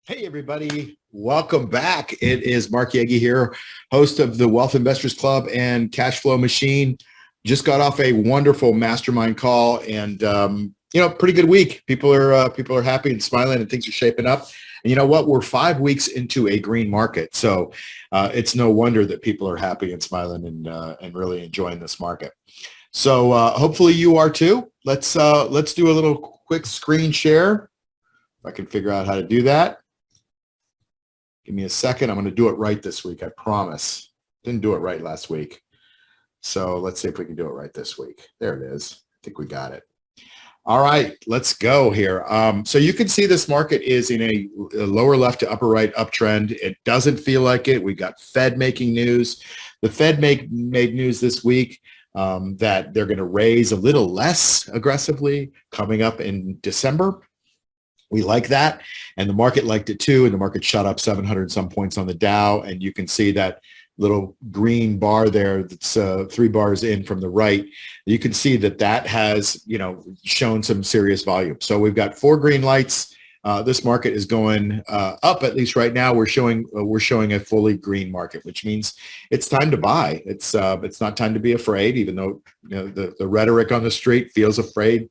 Hey, everybody. Welcome back. It is Mark Yegge here, host of the Wealth Investors Club and Cash Flow Machine. Just got off a wonderful mastermind call and, pretty good week. People are happy and smiling and things are shaping up. And you know what? We're 5 weeks into a green market. So it's no wonder that people are happy and smiling and really enjoying this market. So hopefully you are too. Let's do a little quick screen share. If I can figure out how to do that. Give me a second. I'm going to do it right this week. I promise. Didn't do it right last week. So let's see if we can do it right this week. There it is. I think we got it. All right, let's go here. So you can see this market is in a lower left to upper right uptrend. It doesn't feel like it. We got Fed making news. The Fed made news this week that they're going to raise a little less aggressively coming up in December. We like that, and the market liked it too, and the market shot up 700 and some points on the Dow, and you can see that little green bar there that's 3 bars in from the right. You can see that has, shown some serious volume. So we've got 4 green lights. This market is going up, at least right now. We're showing a fully green market, which means it's time to buy. It's not time to be afraid, even though the rhetoric on the street feels afraid,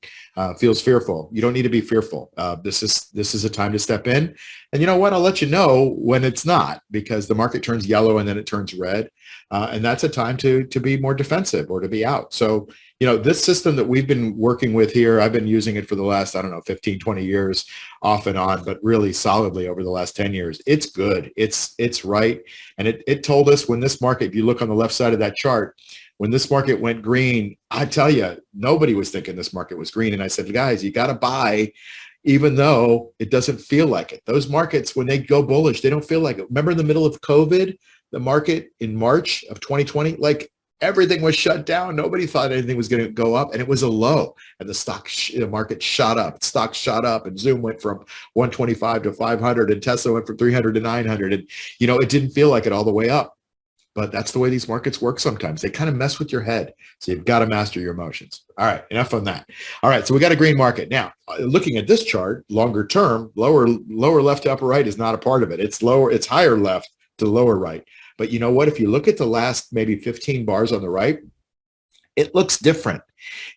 feels fearful. You don't need to be fearful. This is a time to step in. And you know what? I'll let you know when it's not, because the market turns yellow and then it turns red, and that's a time to be more defensive or to be out. So this system that we've been working with here, I've been using it for the last, 15, 20 years off and on, but really solidly over the last 10 years. It's good. It's right. And it told us when this market, if you look on the left side of that chart, when this market went green, I tell you, nobody was thinking this market was green. And I said, guys, you got to buy, even though it doesn't feel like it. Those markets, when they go bullish, they don't feel like it. Remember in the middle of COVID, the market in March of 2020, like everything was shut down. Nobody thought anything was going to go up, and it was a low. And the market shot up. Stocks shot up, and Zoom went from 125 to 500, and Tesla went from 300 to 900. And it didn't feel like it all the way up. But that's the way these markets work sometimes. They kind of mess with your head. So you've got to master your emotions. All right, enough on that. All right, so we got a green market. Now, looking at this chart, longer term, lower left to upper right is not a part of it. It's higher left to lower right. But you know what? If you look at the last maybe 15 bars on the right, it looks different.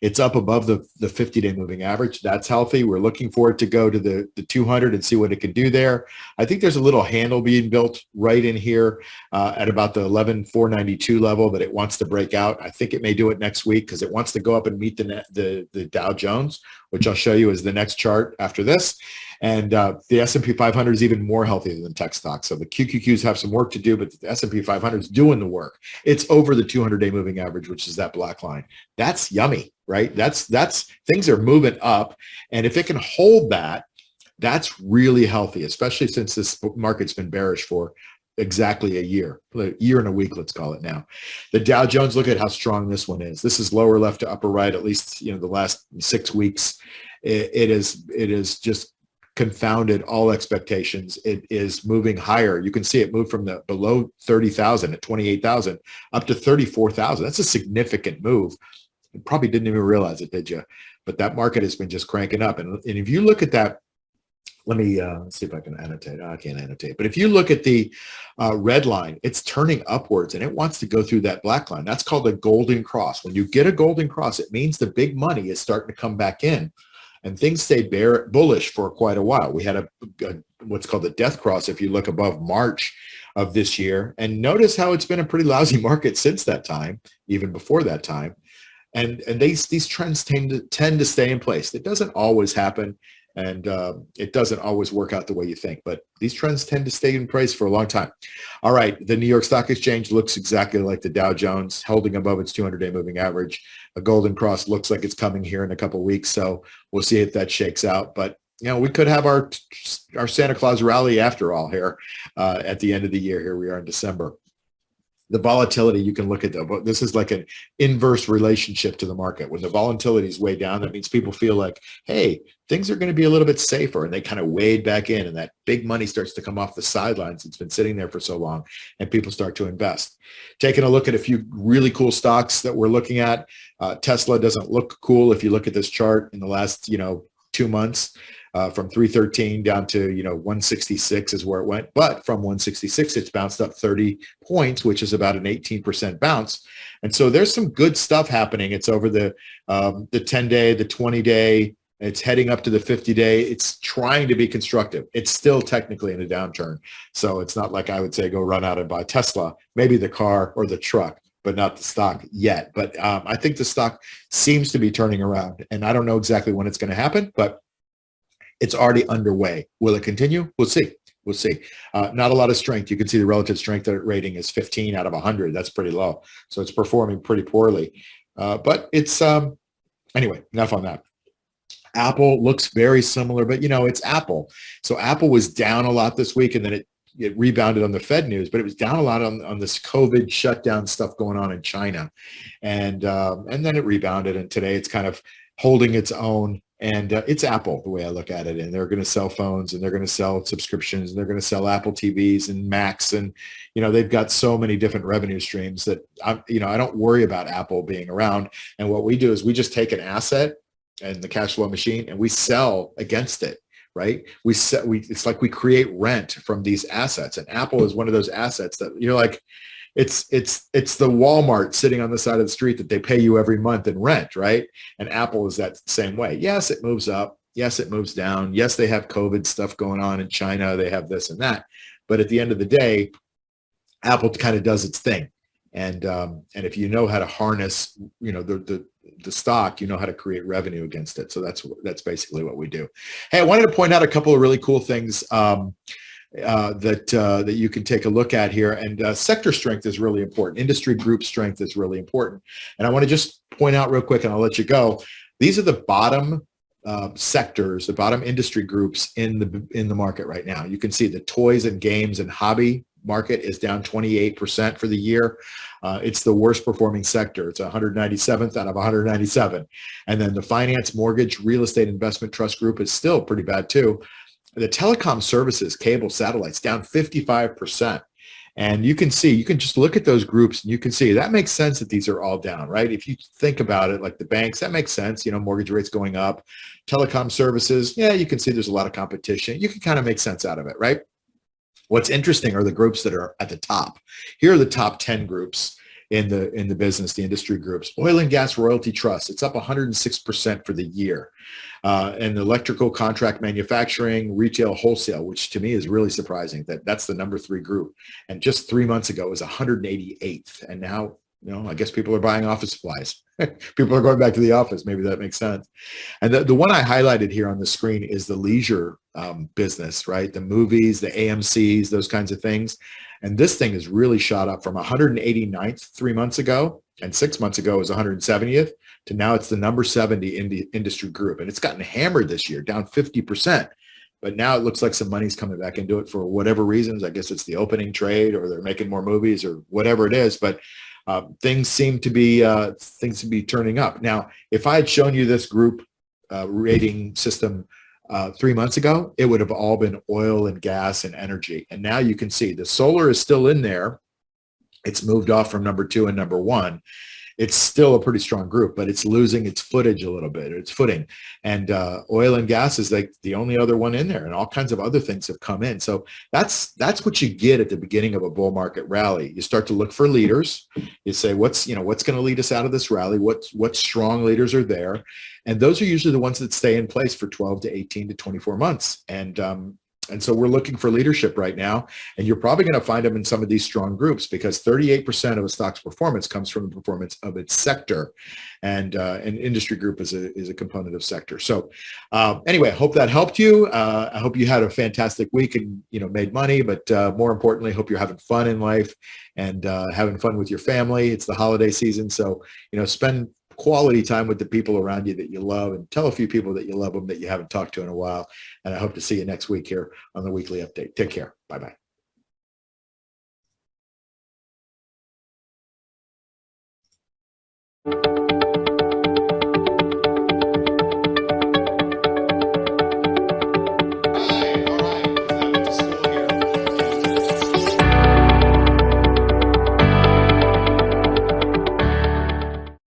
It's up above the 50-day moving average. That's healthy. We're looking for it to go to the 200 and see what it can do there. I think there's a little handle being built right in here at about the 11,492 level that it wants to break out. I think it may do it next week because it wants to go up and meet the Dow Jones, which I'll show you is the next chart after this. And the S&P 500 is even more healthy than tech stocks. So the QQQs have some work to do, but the S&P 500 is doing the work. It's over the 200-day moving average, which is that black line. That's yummy, right? That's things are moving up. And if it can hold that, that's really healthy, especially since this market's been bearish for exactly a year and a week, let's call it now. The Dow Jones, look at how strong this one is. This is lower left to upper right, at least, the last 6 weeks. It is just confounded all expectations. It is moving higher. You can see it move from the below 30,000 at 28,000 up to 34,000. That's a significant move. You probably didn't even realize it, did you? But that market has been just cranking up. And if you look at that, let me see if I can annotate. I can't annotate. But if you look at the red line, it's turning upwards and it wants to go through that black line. That's called a golden cross. When you get a golden cross, it means the big money is starting to come back in. And things stayed bullish for quite a while. We had a what's called the death cross if you look above March of this year. And notice how it's been a pretty lousy market since that time, even before that time. And these trends tend to stay in place. It doesn't always happen, and it doesn't always work out the way you think. But these trends tend to stay in place for a long time. All right, the New York Stock Exchange looks exactly like the Dow Jones, holding above its 200-day moving average. A golden cross looks like it's coming here in a couple of weeks, so we'll see if that shakes out. But we could have our Santa Claus rally after all here at the end of the year. Here we are in December. The volatility, you can look at this is like an inverse relationship to the market. When the volatility is way down, that means people feel like, hey, things are going to be a little bit safer, and they kind of wade back in, and that big money starts to come off the sidelines. It's been sitting there for so long, and people start to invest. Taking a look at a few really cool stocks that we're looking at. Tesla doesn't look cool if you look at this chart in the last 2 months. from 313 down to 166 is where it went. But from 166, it's bounced up 30 points, which is about an 18% bounce. And so there's some good stuff happening. It's over the 10-day, the 20-day. It's heading up to the 50-day. It's trying to be constructive. It's still technically in a downturn. So it's not like I would say go run out and buy Tesla, maybe the car or the truck, but not the stock yet. But I think the stock seems to be turning around. And I don't know exactly when it's going to happen, but it's already underway. Will it continue? We'll see. We'll see. Not a lot of strength. You can see the relative strength rating is 15 out of 100. That's pretty low. So it's performing pretty poorly. But it's, anyway, enough on that. Apple looks very similar, but it's Apple. So Apple was down a lot this week, and then it rebounded on the Fed news, but it was down a lot on this COVID shutdown stuff going on in China. And then it rebounded, and today it's kind of holding its own. And it's Apple, the way I look at it. And they're going to sell phones, and they're going to sell subscriptions, and they're going to sell Apple TVs and Macs. And, they've got so many different revenue streams that, I don't worry about Apple being around. And what we do is we just take an asset and the cash flow machine, and we sell against it, right? It's like we create rent from these assets. And Apple is one of those assets that it's the Walmart sitting on the side of the street that they pay you every month in rent, right? And Apple is that same way. Yes, it moves up. Yes, it moves down. Yes, they have COVID stuff going on in China. They have this and that. But at the end of the day, Apple kind of does its thing. And if you know how to harness, the stock, you know how to create revenue against it. So that's basically what we do. Hey, I wanted to point out a couple of really cool things that you can take a look at here. And sector strength is really important. Industry group strength is really important. And I want to just point out real quick, and I'll let you go. These are the bottom sectors, the bottom industry groups in the market right now. You can see the toys and games and hobby market is down 28% for the year. It's the worst performing sector. It's 197th out of 197. And then the finance, mortgage, real estate investment trust group is still pretty bad too. The telecom services, cable, satellites down 55%. And you can just look at those groups and you can see that makes sense that these are all down, right? If you think about it, like the banks, that makes sense. Mortgage rates going up, telecom services. Yeah, you can see there's a lot of competition. You can kind of make sense out of it, right? What's interesting are the groups that are at the top. Here are the top 10 groups in the business, the industry groups. Oil and gas royalty trust, it's up 106% for the year. And electrical contract manufacturing, retail wholesale, which to me is really surprising that's the number 3 group. And just 3 months ago it was 188th. And now, I guess people are buying office supplies. People are going back to the office. Maybe that makes sense. And the one I highlighted here on the screen is the leisure business, right? The movies, the AMCs, those kinds of things. And this thing has really shot up from 189th 3 months ago, and 6 months ago it was 170th, to now it's the number 70 in the industry group. And it's gotten hammered this year, down 50%. But now it looks like some money's coming back into it for whatever reasons. I guess it's the opening trade, or they're making more movies, or whatever it is. But things seem to be turning up. Now, if I had shown you this group rating system 3 months ago, it would have all been oil and gas and energy. And now you can see the solar is still in there. It's moved off from number 2 and number 1. It's still a pretty strong group, but it's losing its footage a little bit, its footing. And oil and gas is like the only other one in there, and all kinds of other things have come in. So that's what you get at the beginning of a bull market rally. You start to look for leaders. You say, what's going to lead us out of this rally? What strong leaders are there? And those are usually the ones that stay in place for 12 to 18 to 24 months. And so we're looking for leadership right now, and you're probably going to find them in some of these strong groups, because 38% of a stock's performance comes from the performance of its sector, and an industry group is a component of sector. So anyway, I hope that helped you. I hope you had a fantastic week and made money, but more importantly, I hope you're having fun in life and having fun with your family. It's the holiday season, so spend quality time with the people around you that you love, and tell a few people that you love them that you haven't talked to in a while. And I hope to see you next week here on the weekly update. Take care. Bye-bye.